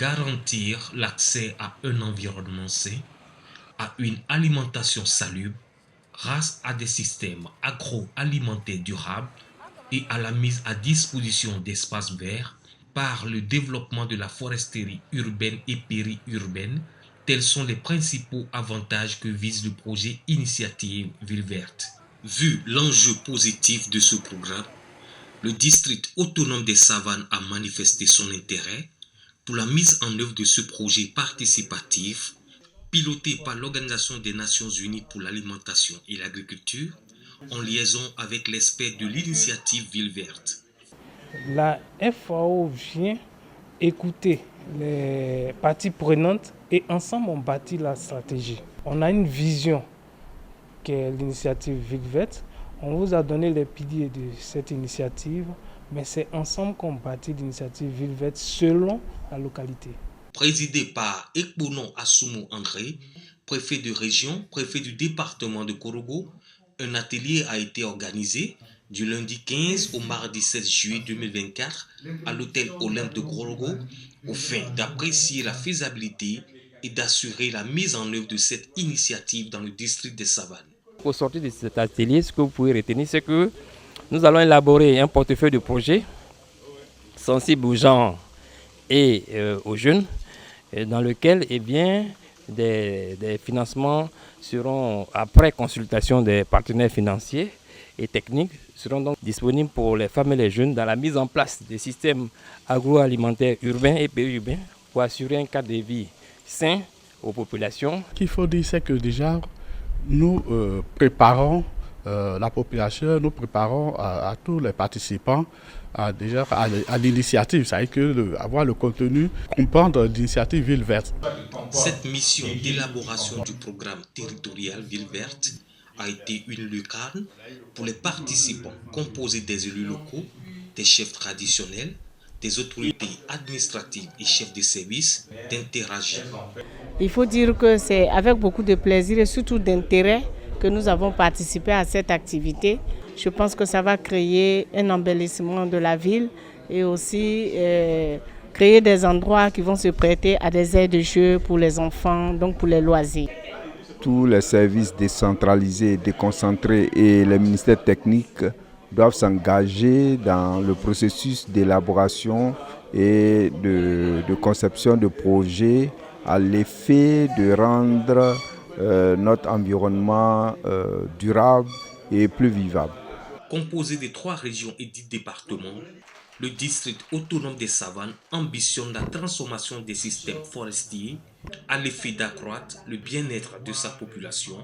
garantir l'accès à un environnement sain, à une alimentation salubre, grâce à des systèmes agroalimentaires durables et à la mise à disposition d'espaces verts par le développement de la foresterie urbaine et périurbaine. Tels sont les principaux avantages que vise le projet Initiative Ville Verte. Vu l'enjeu positif de ce programme, le district autonome des Savanes a manifesté son intérêt pour la mise en œuvre de ce projet participatif piloté par l'Organisation des Nations Unies pour l'alimentation et l'agriculture en liaison avec l'expert de l'initiative Ville Verte. La FAO vient écouter les parties prenantes et ensemble on bâtit la stratégie. On a une vision qui est l'initiative Ville Verte. On vous a donné les piliers de cette initiative, mais c'est ensemble qu'on bâtit l'initiative Ville Verte selon la localité. Présidé par Ekponon Asumo André, préfet de région, préfet du département de Korogo, un atelier a été organisé du lundi 15 au mardi 16 juillet 2024 à l'hôtel Olympe de Korogo, au fin d'apprécier la faisabilité et d'assurer la mise en œuvre de cette initiative dans le district des Savanes. Au sortir de cet atelier, ce que vous pouvez retenir, c'est que nous allons élaborer un portefeuille de projets sensible aux gens et aux jeunes, dans lequel des financements seront, après consultation des partenaires financiers et techniques, seront donc disponibles pour les femmes et les jeunes dans la mise en place des systèmes agroalimentaires urbains et périurbains pour assurer un cadre de vie sain aux populations. Ce qu'il faut dire, c'est que déjà, nous préparons la population, nous préparons à tous les participants à l'initiative, c'est-à-dire avoir le contenu comprendre l'initiative Ville Verte. Cette mission d'élaboration du programme territorial Ville Verte a été une lucarne pour les participants composés des élus locaux, des chefs traditionnels, des autorités administratives et chefs de service d'interagir. Il faut dire que c'est avec beaucoup de plaisir et surtout d'intérêt que nous avons participé à cette activité. Je pense que ça va créer un embellissement de la ville et aussi créer des endroits qui vont se prêter à des aires de jeu pour les enfants, donc pour les loisirs. Tous les services décentralisés, déconcentrés et les ministères techniques doivent s'engager dans le processus d'élaboration et de conception de projets à l'effet de rendre notre environnement durable et plus vivable. Composé de 3 régions et 10 départements, le district autonome des Savanes ambitionne la transformation des systèmes forestiers à l'effet d'accroître le bien-être de sa population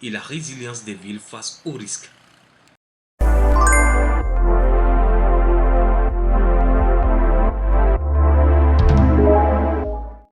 et la résilience des villes face aux risques